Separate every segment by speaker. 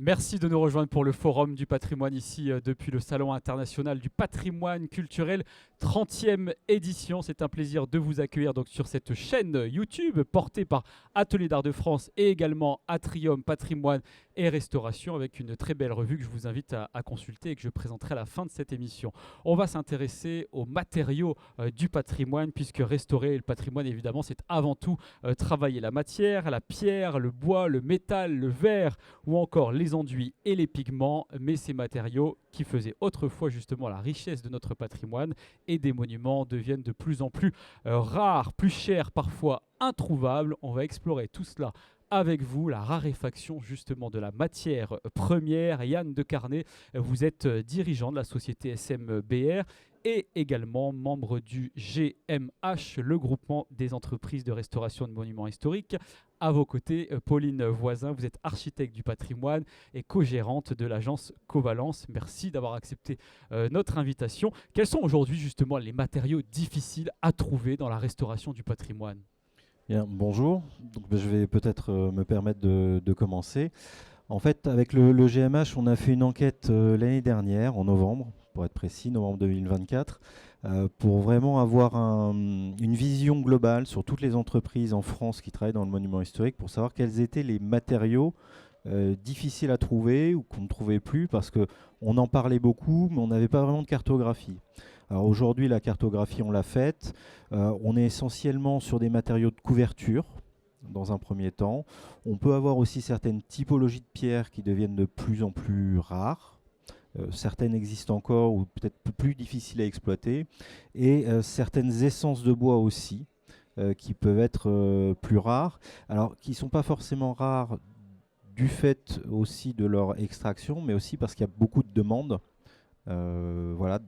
Speaker 1: Merci de nous rejoindre pour le Forum du patrimoine ici depuis le Salon international du patrimoine culturel 30e édition. C'est un plaisir de vous accueillir donc sur cette chaîne YouTube portée par Atelier d'Art de France et également Atrium Patrimoine et Restauration avec une très belle revue que je vous invite à consulter et que je présenterai à la fin de cette émission. On va s'intéresser aux matériaux du patrimoine puisque restaurer le patrimoine évidemment c'est avant tout travailler la matière, la pierre, le bois, le métal, le verre ou encore les enduits et les pigments, mais ces matériaux qui faisaient autrefois justement la richesse de notre patrimoine et des monuments deviennent de plus en plus rares, plus chers, parfois introuvables. On va explorer tout cela avec vous, la raréfaction justement de la matière première. Yann Decarné, vous êtes dirigeant de la société SMBR et également membre du GMH, le groupement des entreprises de restauration de monuments historiques. À vos côtés, Pauline Voisin, vous êtes architecte du patrimoine et co-gérante de l'agence Covalence. Merci d'avoir accepté notre invitation. Quels sont aujourd'hui justement les matériaux difficiles à trouver dans la restauration du patrimoine ?
Speaker 2: Bien, bonjour. Donc, je vais peut-être me permettre de commencer. En fait, avec le GMH, on a fait une enquête l'année dernière, en novembre, pour être précis, novembre 2024, pour vraiment avoir une vision globale sur toutes les entreprises en France qui travaillent dans le monument historique, pour savoir quels étaient les matériaux difficiles à trouver ou qu'on ne trouvait plus, parce qu'on en parlait beaucoup, mais on n'avait pas vraiment de cartographie. Alors aujourd'hui, la cartographie, on l'a faite. On est essentiellement sur des matériaux de couverture, dans un premier temps. On peut avoir aussi certaines typologies de pierres qui deviennent de plus en plus rares. Certaines existent encore ou peut-être plus difficiles à exploiter. Et certaines essences de bois aussi, qui peuvent être plus rares. Alors, qui ne sont pas forcément rares du fait aussi de leur extraction, mais aussi parce qu'il y a beaucoup de demandes. Voilà,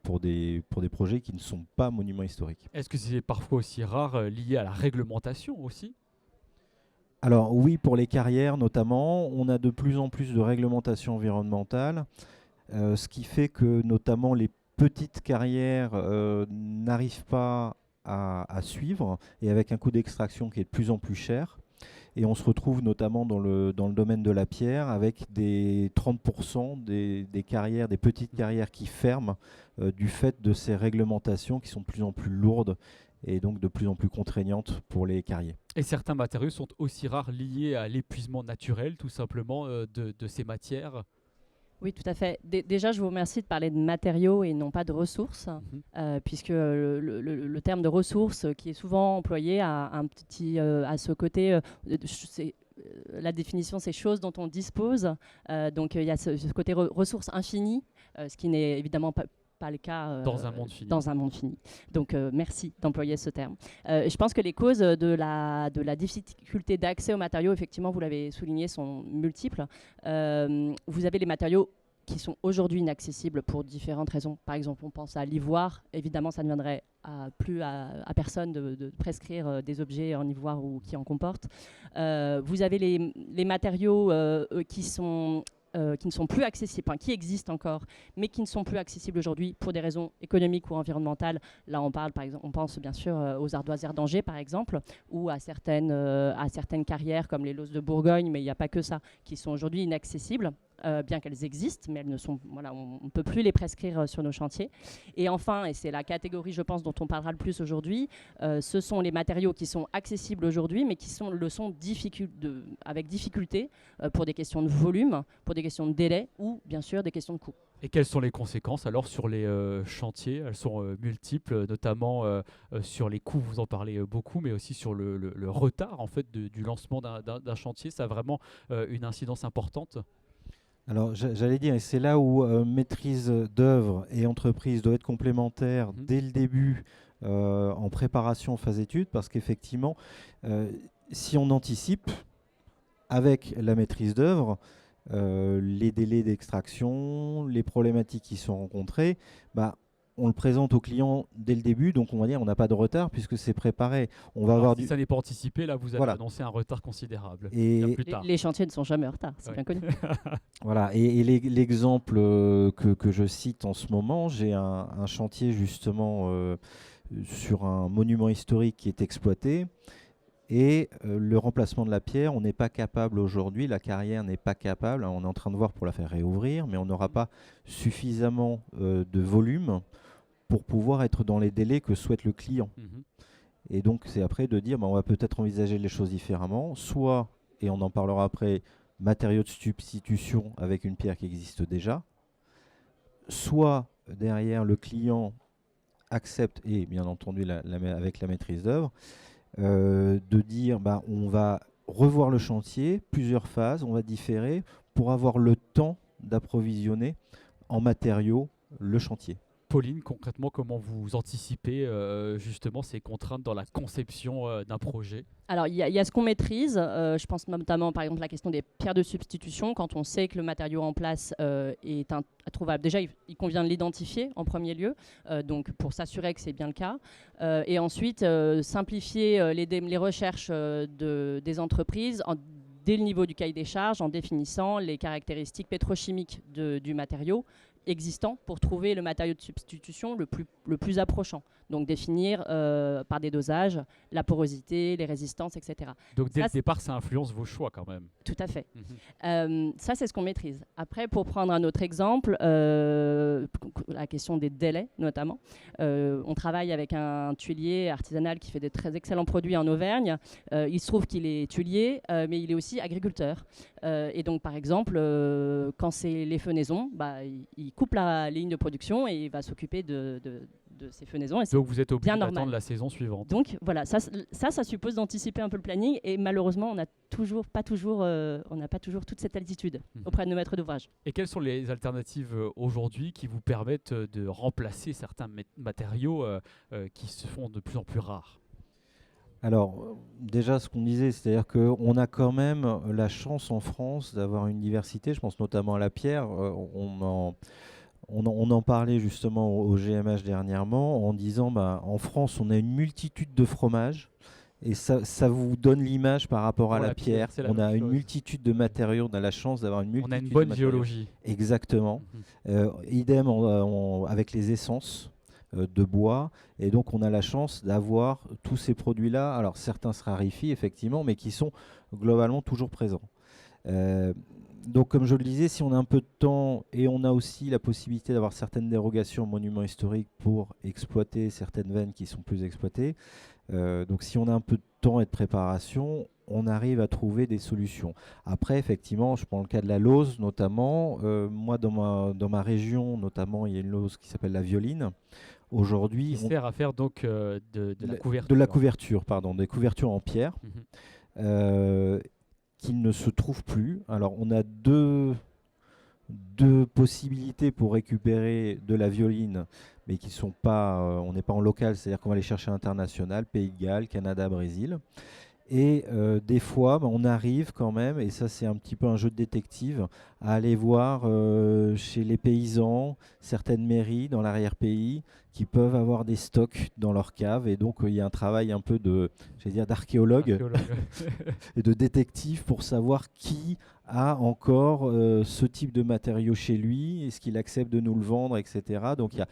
Speaker 2: pour des projets qui ne sont pas monuments historiques.
Speaker 1: Est-ce que c'est parfois aussi rare lié à la réglementation aussi ?
Speaker 2: Alors oui, pour les carrières notamment, on a de plus en plus de réglementations environnementales, ce qui fait que notamment les petites carrières n'arrivent pas à suivre et avec un coût d'extraction qui est de plus en plus cher. Et on se retrouve notamment dans le domaine de la pierre avec des 30% des carrières, des petites carrières qui ferment du fait de ces réglementations qui sont de plus en plus lourdes et donc de plus en plus contraignantes pour les carriers.
Speaker 1: Et certains matériaux sont aussi rares liés à l'épuisement naturel tout simplement de ces matières.
Speaker 3: Oui, tout à fait. Déjà, je vous remercie de parler de matériaux et non pas de ressources, puisque le terme de ressources, qui est souvent employé, a à ce côté, la définition, c'est choses dont on dispose. Donc, il y a ce côté ressources infinies, ce qui n'est évidemment pas le cas
Speaker 1: dans un monde fini.
Speaker 3: Dans un monde fini. Donc merci d'employer ce terme. Je pense que les causes de la difficulté d'accès aux matériaux, effectivement, vous l'avez souligné, sont multiples. Vous avez les matériaux qui sont aujourd'hui inaccessibles pour différentes raisons. Par exemple, on pense à l'ivoire. Évidemment, ça ne viendrait plus à personne de prescrire des objets en ivoire ou qui en comportent. Vous avez les matériaux qui ne sont plus accessibles, qui existent encore, mais qui ne sont plus accessibles aujourd'hui pour des raisons économiques ou environnementales. Là, on parle, par exemple, on pense bien sûr aux ardoisières d'Angers, par exemple, ou à certaines carrières comme les Lausses de Bourgogne, mais il n'y a pas que ça, qui sont aujourd'hui inaccessibles. Bien qu'elles existent, mais elles ne sont, on ne peut plus les prescrire sur nos chantiers. Et enfin, et c'est la catégorie, je pense, dont on parlera le plus aujourd'hui, ce sont les matériaux qui sont accessibles aujourd'hui, mais qui le sont avec difficulté pour des questions de volume, pour des questions de délai ou, bien sûr, des questions de coût.
Speaker 1: Et quelles sont les conséquences alors sur les chantiers ? Elles sont multiples, notamment sur les coûts, vous en parlez beaucoup, mais aussi sur le retard en fait, du lancement d'un chantier. Ça a vraiment une incidence importante ?
Speaker 2: Alors j'allais dire, et c'est là où maîtrise d'œuvre et entreprise doivent être complémentaires dès le début en préparation phase études, parce qu'effectivement, si on anticipe avec la maîtrise d'œuvre, les délais d'extraction, les problématiques qui sont rencontrées, on le présente au client dès le début, donc on va dire on n'a pas de retard puisque c'est préparé. On va avoir
Speaker 1: si ça n'est pas anticipé, là vous avez annoncé un retard considérable.
Speaker 3: Et les chantiers ne sont jamais en retard, c'est bien connu.
Speaker 2: Voilà, et l'exemple que je cite en ce moment, j'ai un chantier justement sur un monument historique qui est exploité. Et le remplacement de la pierre, on n'est pas capable aujourd'hui, la carrière n'est pas capable, on est en train de voir pour la faire réouvrir, mais on n'aura pas suffisamment de volume pour pouvoir être dans les délais que souhaite le client. Et donc c'est après de dire, on va peut-être envisager les choses différemment, soit, et on en parlera après, matériaux de substitution avec une pierre qui existe déjà, soit derrière le client accepte, et bien entendu avec la maîtrise d'œuvre, de dire on va revoir le chantier, plusieurs phases, on va différer pour avoir le temps d'approvisionner en matériaux le chantier.
Speaker 1: Pauline, concrètement, comment vous anticipez justement ces contraintes dans la conception d'un projet?
Speaker 3: Alors, il y a ce qu'on maîtrise. Je pense notamment, par exemple, la question des pierres de substitution. Quand on sait que le matériau en place est introuvable, déjà, il convient de l'identifier en premier lieu, donc pour s'assurer que c'est bien le cas. Et ensuite, simplifier les recherches des entreprises dès le niveau du cahier des charges, en définissant les caractéristiques pétrochimiques du matériau existant pour trouver le matériau de substitution le plus approchant. Donc définir par des dosages la porosité, les résistances, etc.
Speaker 1: Donc dès le départ, ça influence vos choix quand même.
Speaker 3: Tout à fait. Ça, c'est ce qu'on maîtrise. Après, pour prendre un autre exemple, la question des délais notamment. On travaille avec un tuilier artisanal qui fait des très excellents produits en Auvergne. Il se trouve qu'il est tuilier, mais il est aussi agriculteur. Et donc, par exemple, quand c'est les fenaisons, il coupe la ligne de production et il va s'occuper de ces fenaisons. Et
Speaker 1: donc vous êtes obligé d'attendre la saison suivante.
Speaker 3: Donc voilà, ça suppose d'anticiper un peu le planning et malheureusement on n'a pas toujours toute cette altitude auprès de nos maîtres d'ouvrage.
Speaker 1: Et quelles sont les alternatives aujourd'hui qui vous permettent de remplacer certains matériaux qui se font de plus en plus rares?
Speaker 2: Alors, déjà, ce qu'on disait, c'est-à-dire qu'on a quand même la chance en France d'avoir une diversité. Je pense notamment à la pierre. On en parlait justement au GMH dernièrement en disant en France, on a une multitude de fromages. Et ça vous donne l'image par rapport à la pierre. On a une multitude de matériaux. On a la chance d'avoir une multitude de matériaux.
Speaker 1: On a une bonne géologie.
Speaker 2: Exactement. Idem avec les essences de bois, et donc on a la chance d'avoir tous ces produits-là. Alors certains se raréfient effectivement, mais qui sont globalement toujours présents. Donc comme je le disais, si on a un peu de temps, et on a aussi la possibilité d'avoir certaines dérogations aux monuments historiques pour exploiter certaines veines qui sont plus exploitées, donc si on a un peu de temps et de préparation, on arrive à trouver des solutions. Après, effectivement, je prends le cas de la lauze notamment. Moi, dans ma région, notamment, il y a une lauze qui s'appelle la violine. Aujourd'hui,
Speaker 1: qui sert à faire donc de la couverture.
Speaker 2: De la couverture, pardon, des couvertures en pierre qui ne se trouvent plus. Alors, on a deux possibilités pour récupérer de la violine, mais qui sont pas, on n'est pas en local, c'est-à-dire qu'on va aller chercher à l'international, Pays de Galles, Canada, Brésil. Et des fois, on arrive quand même, et ça c'est un petit peu un jeu de détective, à aller voir chez les paysans, certaines mairies dans l'arrière-pays qui peuvent avoir des stocks dans leur cave. Et donc il y a un travail un peu d'archéologue et de détective pour savoir qui a encore ce type de matériaux chez lui, est-ce qu'il accepte de nous le vendre, etc. Donc il y a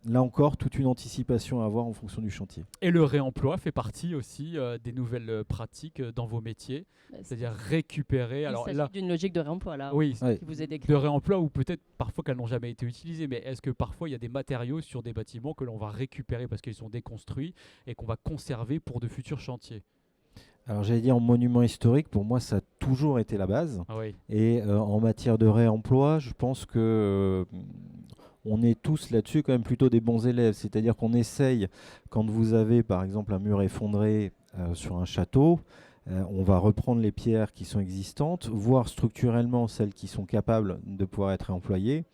Speaker 2: là encore, toute une anticipation à avoir en fonction du chantier.
Speaker 1: Et le réemploi fait partie aussi des nouvelles pratiques dans vos métiers, c'est-à-dire récupérer.
Speaker 3: Il s'agit d'une logique de réemploi là.
Speaker 1: Oui,
Speaker 3: qui vous est décrite.
Speaker 1: De réemploi ou peut-être parfois qu'elles n'ont jamais été utilisées, mais est-ce que parfois il y a des matériaux sur des bâtiments que l'on va récupérer parce qu'ils sont déconstruits et qu'on va conserver pour de futurs chantiers?
Speaker 2: Alors j'allais dire en monument historique, pour moi ça a toujours été la base. Et en matière de réemploi, je pense que on est tous là-dessus quand même plutôt des bons élèves. C'est-à-dire qu'on essaye, quand vous avez par exemple un mur effondré sur un château, on va reprendre les pierres qui sont existantes, voir structurellement celles qui sont capables de pouvoir être réemployées.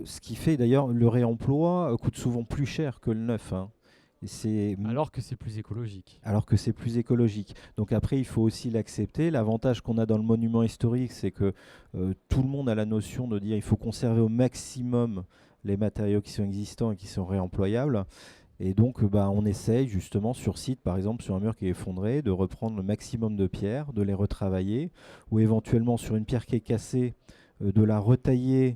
Speaker 2: Ce qui fait d'ailleurs, le réemploi coûte souvent plus cher que le neuf.
Speaker 1: Alors que c'est plus écologique.
Speaker 2: Donc après, il faut aussi l'accepter. L'avantage qu'on a dans le monument historique, c'est que tout le monde a la notion de dire il faut conserver au maximum les matériaux qui sont existants et qui sont réemployables. Et donc, on essaye justement sur site, par exemple sur un mur qui est effondré, de reprendre le maximum de pierres, de les retravailler, ou éventuellement sur une pierre qui est cassée, de la retailler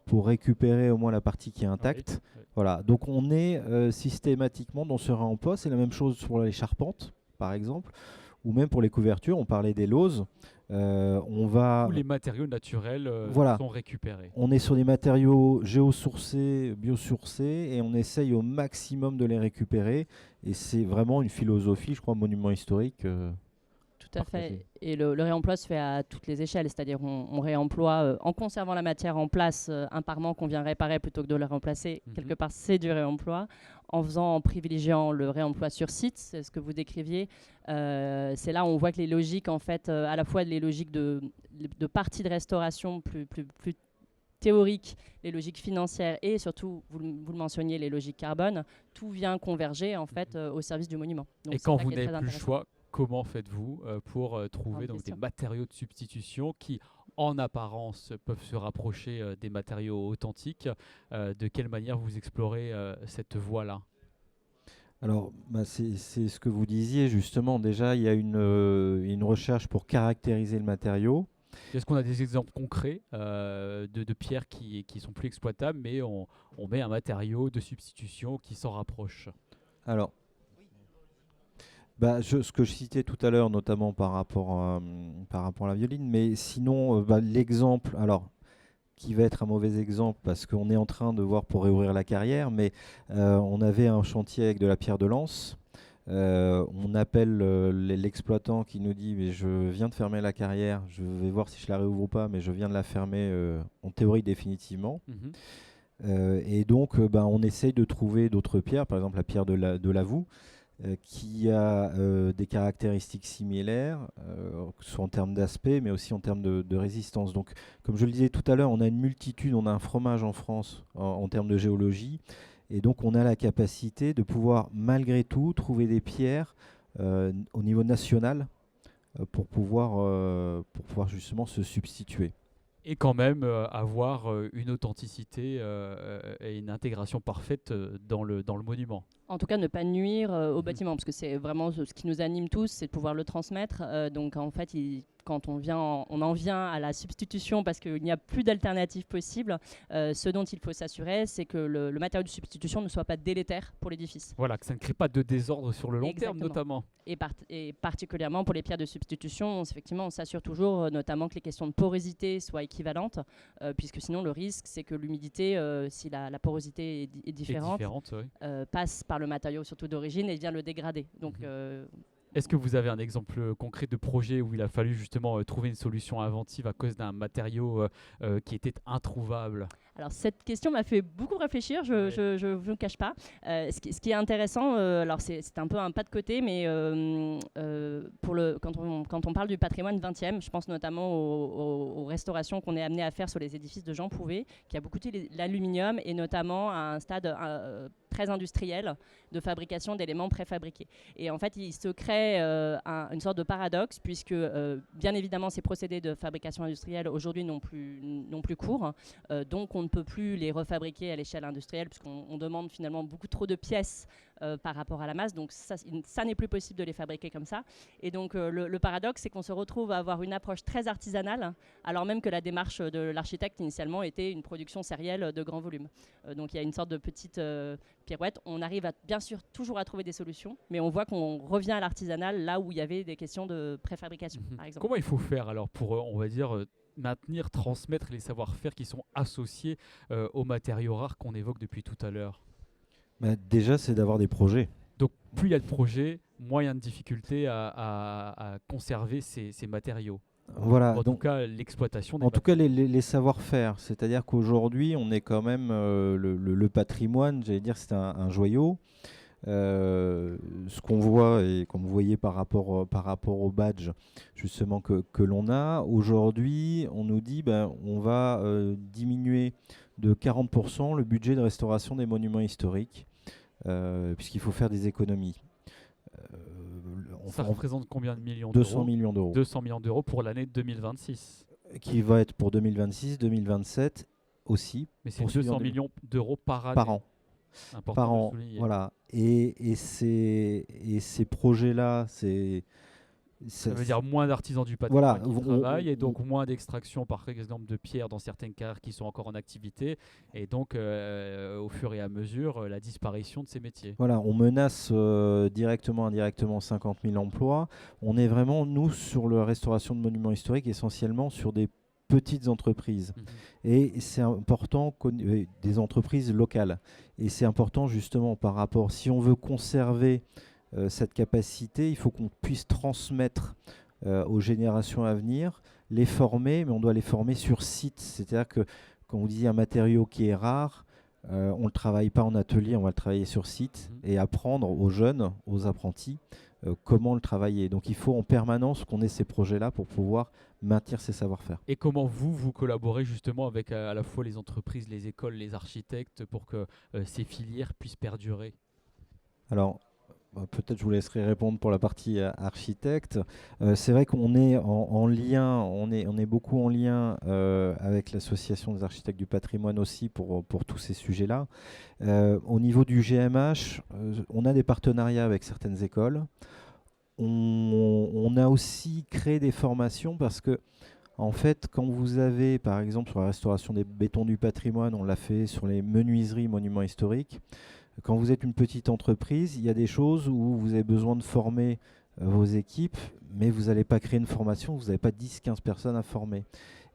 Speaker 2: pour récupérer au moins la partie qui est intacte. Voilà, donc on est systématiquement dans ce réemploi. C'est la même chose pour les charpentes, par exemple, ou même pour les couvertures, on parlait des lauses. On va,
Speaker 1: Où les matériaux naturels
Speaker 2: voilà,
Speaker 1: sont récupérés.
Speaker 2: on est sur des matériaux géosourcés, biosourcés, et on essaye au maximum de les récupérer. Et c'est vraiment une philosophie, je crois, monument historique.
Speaker 3: Tout à
Speaker 2: Partagé.
Speaker 3: fait. Et le réemploi se fait à toutes les échelles, c'est-à-dire on réemploie en conservant la matière en place un parement qu'on vient réparer plutôt que de le remplacer. Quelque part, c'est du réemploi. En privilégiant le réemploi sur site, c'est ce que vous décriviez. C'est là où on voit que les logiques, en fait, à la fois les logiques de parties de restauration plus théoriques, les logiques financières et surtout, vous le mentionniez, les logiques carbone, tout vient converger en fait au service du monument. Donc,
Speaker 1: Et
Speaker 3: c'est
Speaker 1: quand
Speaker 3: ça
Speaker 1: vous
Speaker 3: qui est
Speaker 1: n'avez
Speaker 3: très
Speaker 1: plus le
Speaker 3: intéressant.
Speaker 1: choix, comment faites-vous pour trouver
Speaker 3: Grande
Speaker 1: donc, des
Speaker 3: question.
Speaker 1: matériaux de substitution qui, en apparence, peuvent se rapprocher des matériaux authentiques? De quelle manière vous explorez cette voie-là?
Speaker 2: Alors, c'est ce que vous disiez justement. Déjà, il y a une recherche pour caractériser le matériau.
Speaker 1: Est-ce qu'on a des exemples concrets de pierres qui sont plus exploitables, mais on met un matériau de substitution qui s'en rapproche?
Speaker 2: Alors, ce que je citais tout à l'heure, notamment par rapport à la violine, mais sinon, l'exemple, alors, qui va être un mauvais exemple parce qu'on est en train de voir pour réouvrir la carrière, mais on avait un chantier avec de la pierre de lance. On appelle l'exploitant qui nous dit mais je viens de fermer la carrière, je vais voir si je la réouvre ou pas, mais je viens de la fermer en théorie définitivement.
Speaker 1: Mhm.
Speaker 2: Et donc on essaye de trouver d'autres pierres, par exemple la pierre de l'Avoue, qui a des caractéristiques similaires, que ce soit en termes d'aspect, mais aussi en termes de résistance. Donc, comme je le disais tout à l'heure, on a une multitude, on a un fromage en France en termes de géologie, et donc on a la capacité de pouvoir, malgré tout, trouver des pierres au niveau national pour pouvoir justement se substituer.
Speaker 1: Et quand même avoir une authenticité et une intégration parfaite dans le monument.
Speaker 3: En tout cas, ne pas nuire au bâtiment, parce que c'est vraiment ce qui nous anime tous, c'est de pouvoir le transmettre. Donc en fait, quand on en vient à la substitution parce qu'il n'y a plus d'alternative possible, ce dont il faut s'assurer, c'est que le matériau de substitution ne soit pas délétère pour l'édifice.
Speaker 1: Voilà, que ça ne crée pas de désordre sur le long terme
Speaker 3: Exactement.
Speaker 1: notamment.
Speaker 3: Et particulièrement pour les pierres de substitution, effectivement, on s'assure toujours notamment que les questions de porosité soient équivalentes, puisque sinon le risque, c'est que l'humidité, si la porosité est différente,
Speaker 1: Oui.
Speaker 3: passe par le matériau surtout d'origine et vient le dégrader. Donc
Speaker 1: Est-ce que vous avez un exemple concret de projet où il a fallu justement trouver une solution inventive à cause d'un matériau qui était introuvable?
Speaker 3: alors cette question m'a fait beaucoup réfléchir, je ne vous le cache pas. Ce qui est intéressant, alors c'est un peu un pas de côté, mais quand on parle du patrimoine 20e, je pense notamment aux restaurations qu'on est amené à faire sur les édifices de Jean Prouvé, qui a beaucoup utilisé l'aluminium et notamment à un stade très industriel de fabrication d'éléments préfabriqués. Et en fait, il se crée une sorte de paradoxe, puisque bien évidemment, ces procédés de fabrication industrielle aujourd'hui n'ont plus cours, donc on ne peut plus les refabriquer à l'échelle industrielle, puisqu'on demande finalement beaucoup trop de pièces par rapport à la masse, donc ça n'est plus possible de les fabriquer comme ça. Et donc le paradoxe, c'est qu'on se retrouve à avoir une approche très artisanale, alors même que la démarche de l'architecte initialement était une production sérielle de grand volume. Donc il y a une sorte de petite pirouette. On arrive bien sûr toujours à trouver des solutions, mais on voit qu'on revient à l'artisanal là où il y avait des questions de préfabrication, par exemple.
Speaker 1: Comment il faut faire alors pour, on va dire, maintenir, transmettre les savoir-faire qui sont associés aux matériaux rares qu'on évoque depuis tout à l'heure?
Speaker 2: Déjà, c'est d'avoir des projets.
Speaker 1: Donc plus il y a de projets, moins il y a de difficultés à conserver ces matériaux.
Speaker 2: Voilà.
Speaker 1: En tout cas, l'exploitation des
Speaker 2: En tout cas, les savoir-faire. C'est-à-dire qu'aujourd'hui, on est quand même le patrimoine, j'allais dire, c'est un joyau. Ce qu'on voit, et comme vous voyez par rapport au badge justement que l'on a, aujourd'hui, on nous dit on va diminuer de 40% le budget de restauration des monuments historiques, puisqu'il faut faire des économies.
Speaker 1: Ça représente combien de millions
Speaker 2: 200
Speaker 1: d'euros?
Speaker 2: millions d'euros.
Speaker 1: 200 millions d'euros pour l'année 2026.
Speaker 2: Qui va être pour 2026, 2027 aussi.
Speaker 1: Mais c'est 200 millions d'euros par année.
Speaker 2: Par an.
Speaker 1: Important
Speaker 2: Par
Speaker 1: de
Speaker 2: an,
Speaker 1: souligner.
Speaker 2: voilà. Et ces projets-là,
Speaker 1: Ça veut dire moins d'artisans du
Speaker 2: Voilà,
Speaker 1: patrimoine qui travaillent et donc moins d'extraction par exemple de pierres dans certaines carrières qui sont encore en activité et donc au fur et à mesure la disparition de ces métiers.
Speaker 2: Voilà, on menace directement, indirectement 50 000 emplois. On est vraiment, nous, sur la restauration de monuments historiques, essentiellement sur des petites entreprises. Et c'est important, des entreprises locales. Et c'est important justement par rapport, si on veut conserver cette capacité, il faut qu'on puisse transmettre aux générations à venir, les former, mais on doit les former sur site. C'est-à-dire que quand vous disiez un matériau qui est rare, on ne le travaille pas en atelier, on va le travailler sur site et apprendre aux jeunes, aux apprentis, comment le travailler. Donc il faut en permanence qu'on ait ces projets-là pour pouvoir maintenir ces savoir-faire.
Speaker 1: Et comment vous collaborez justement avec à la fois les entreprises, les écoles, les architectes pour que ces filières puissent perdurer?
Speaker 2: Alors, peut-être je vous laisserai répondre pour la partie architecte. C'est vrai qu'on est en lien, on est beaucoup en lien avec l'Association des architectes du patrimoine aussi pour tous ces sujets-là. Au niveau du GMH, on a des partenariats avec certaines écoles. On a aussi créé des formations parce que, en fait, quand vous avez, par exemple, sur la restauration des bétons du patrimoine, on l'a fait sur les menuiseries monuments historiques. Quand vous êtes une petite entreprise, il y a des choses où vous avez besoin de former vos équipes, mais vous n'allez pas créer une formation, vous n'avez pas 10-15 personnes à former.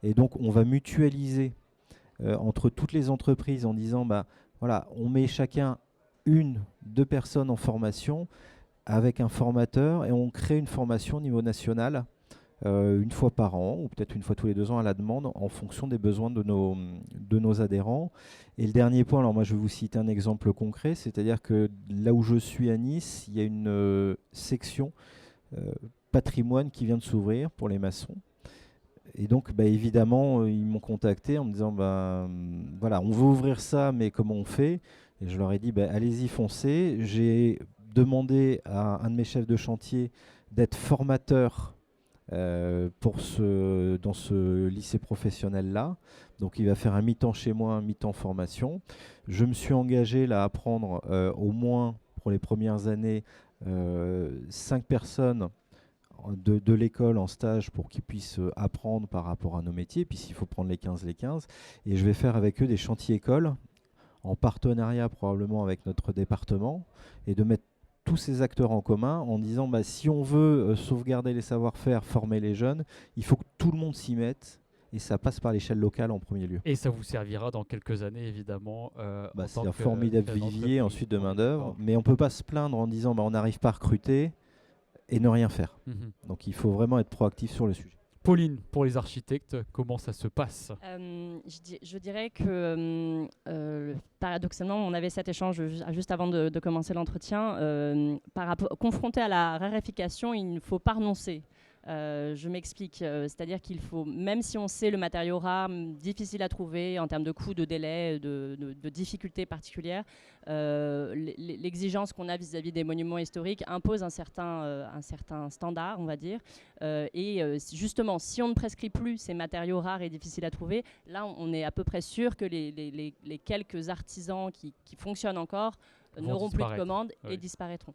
Speaker 2: Et donc, on va mutualiser entre toutes les entreprises en disant, voilà, on met chacun 1-2 personnes en formation avec un formateur et on crée une formation au niveau national une fois par an ou peut-être une fois tous les 2 ans à la demande en fonction des besoins de nos adhérents. Et le dernier point, alors moi je vais vous citer un exemple concret, c'est-à-dire que là où je suis à Nice, il y a une section patrimoine qui vient de s'ouvrir pour les maçons. Et donc évidemment, ils m'ont contacté en me disant voilà, on veut ouvrir ça, mais comment on fait? Et je leur ai dit allez-y, foncez. J'ai demandé à un de mes chefs de chantier d'être formateur dans ce lycée professionnel-là. Donc il va faire un mi-temps chez moi, un mi-temps formation. Je me suis engagé là à prendre au moins pour les premières années 5 personnes de l'école en stage pour qu'ils puissent apprendre par rapport à nos métiers. Puis s'il faut prendre les 15, les 15. Et je vais faire avec eux des chantiers écoles en partenariat probablement avec notre département et de mettre tous ces acteurs en commun en disant si on veut sauvegarder les savoir-faire, former les jeunes, il faut que tout le monde s'y mette et ça passe par l'échelle locale en premier lieu.
Speaker 1: Et ça vous servira dans quelques années évidemment.
Speaker 2: C'est un formidable vivier ensuite de main-d'œuvre, mais on ne peut pas se plaindre en disant on n'arrive pas à recruter et ne rien faire. Donc il faut vraiment être proactif sur le sujet.
Speaker 1: Pauline, pour les architectes, comment ça se passe?
Speaker 3: Je dirais que paradoxalement, on avait cet échange juste avant de commencer l'entretien. Confronté à la raréfaction, il ne faut pas renoncer. Je m'explique, c'est-à-dire qu'il faut, même si on sait le matériau rare, difficile à trouver en termes de coût, de délai, de difficultés particulières, l'exigence qu'on a vis-à-vis des monuments historiques impose un certain standard, on va dire. Justement, si on ne prescrit plus ces matériaux rares et difficiles à trouver, là on est à peu près sûr que les quelques artisans qui fonctionnent encore n'auront plus de commandes et disparaîtront.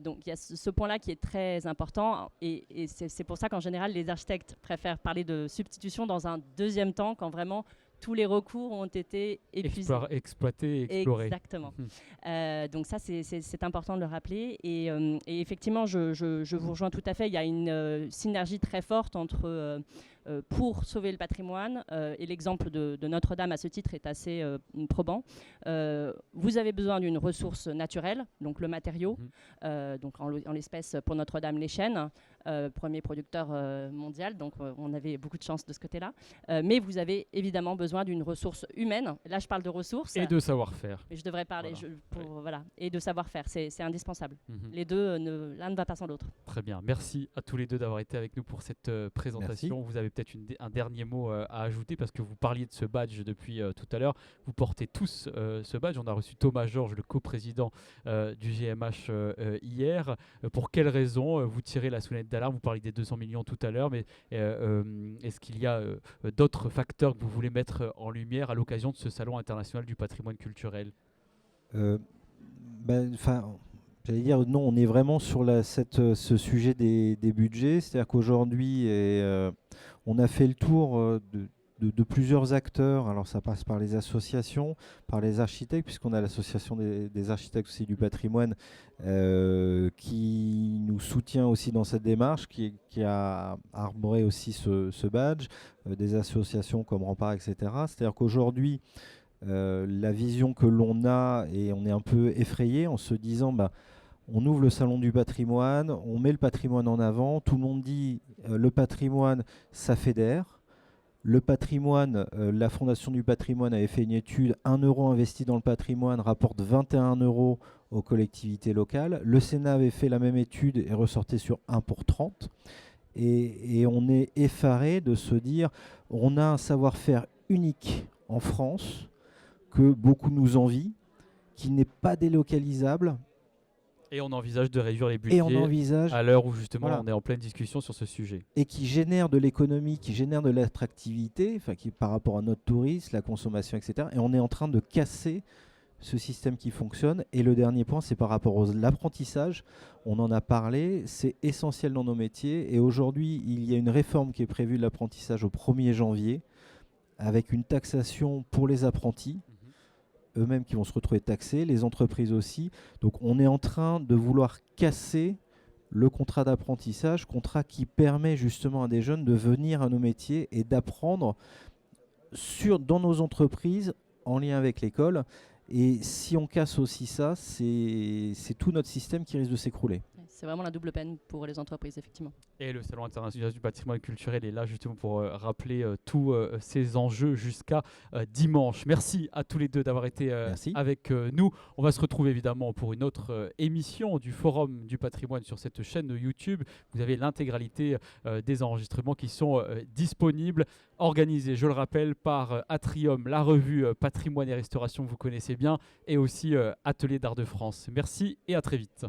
Speaker 3: Donc il y a ce point-là qui est très important et c'est pour ça qu'en général les architectes préfèrent parler de substitution dans un deuxième temps quand vraiment tous les recours ont été épuisés.
Speaker 1: Exploités, explorés.
Speaker 3: Exactement. Donc ça, c'est important de le rappeler. Et effectivement, je vous rejoins tout à fait. Il y a une synergie très forte entre, pour sauver le patrimoine, et l'exemple de Notre-Dame à ce titre est assez probant. Vous avez besoin d'une ressource naturelle, donc le matériau, donc en l'espèce pour Notre-Dame les chênes, premier producteur mondial, donc on avait beaucoup de chance de ce côté-là. Mais vous avez évidemment besoin d'une ressource humaine. Là, je parle de ressources.
Speaker 1: Et de savoir-faire.
Speaker 3: Mais je devrais parler, et de savoir-faire, c'est indispensable. Les deux, l'un ne va pas sans l'autre.
Speaker 1: Très bien, merci à tous les deux d'avoir été avec nous pour cette présentation. Merci. Vous avez peut-être un dernier mot à ajouter parce que vous parliez de ce badge depuis tout à l'heure. Vous portez tous ce badge. On a reçu Thomas Georges, le coprésident du GMH hier. Pour quelles raisons vous tirez la sonnette d'alarme? Vous parliez des 200 millions tout à l'heure, mais est-ce qu'il y a d'autres facteurs que vous voulez mettre en lumière à l'occasion de ce Salon international du patrimoine culturel?
Speaker 2: J'allais dire, non, on est vraiment sur ce sujet des budgets. C'est-à-dire qu'aujourd'hui, on a fait le tour de plusieurs acteurs. Alors, ça passe par les associations, par les architectes, puisqu'on a l'association des architectes aussi du patrimoine qui nous soutient aussi dans cette démarche, qui a arboré aussi ce badge, des associations comme Rempart, etc. C'est-à-dire qu'aujourd'hui, la vision que l'on a, et on est un peu effrayé en se disant, on ouvre le salon du patrimoine, on met le patrimoine en avant, tout le monde dit le patrimoine, ça fédère. Le patrimoine, la Fondation du patrimoine avait fait une étude, 1 euro investi dans le patrimoine rapporte 21 euros aux collectivités locales. Le Sénat avait fait la même étude et ressortait sur 1 pour 30. Et on est effaré de se dire, on a un savoir-faire unique en France que beaucoup nous envient, qui n'est pas délocalisable.
Speaker 1: Et on envisage de réduire les budgets à l'heure où justement on est en pleine discussion sur ce sujet.
Speaker 2: Et qui génère de l'économie, qui génère de l'attractivité, qui par rapport à notre tourisme, la consommation, etc. Et on est en train de casser ce système qui fonctionne. Et le dernier point, c'est par rapport à l'apprentissage. On en a parlé, c'est essentiel dans nos métiers. Et aujourd'hui, il y a une réforme qui est prévue de l'apprentissage au 1er janvier, avec une taxation pour les apprentis, eux-mêmes qui vont se retrouver taxés, les entreprises aussi. Donc on est en train de vouloir casser le contrat d'apprentissage, contrat qui permet justement à des jeunes de venir à nos métiers et d'apprendre dans nos entreprises en lien avec l'école. Et si on casse aussi ça, c'est tout notre système qui risque de s'écrouler.
Speaker 3: C'est vraiment la double peine pour les entreprises, effectivement.
Speaker 1: Et le Salon international du patrimoine culturel est là justement pour rappeler tous ces enjeux jusqu'à dimanche. Merci à tous les deux d'avoir été avec nous. On va se retrouver évidemment pour une autre émission du Forum du patrimoine sur cette chaîne YouTube. Vous avez l'intégralité des enregistrements qui sont disponibles, organisés, je le rappelle, par Atrium, la revue Patrimoine et Restauration, vous connaissez bien, et aussi Atelier d'Art de France. Merci et à très vite.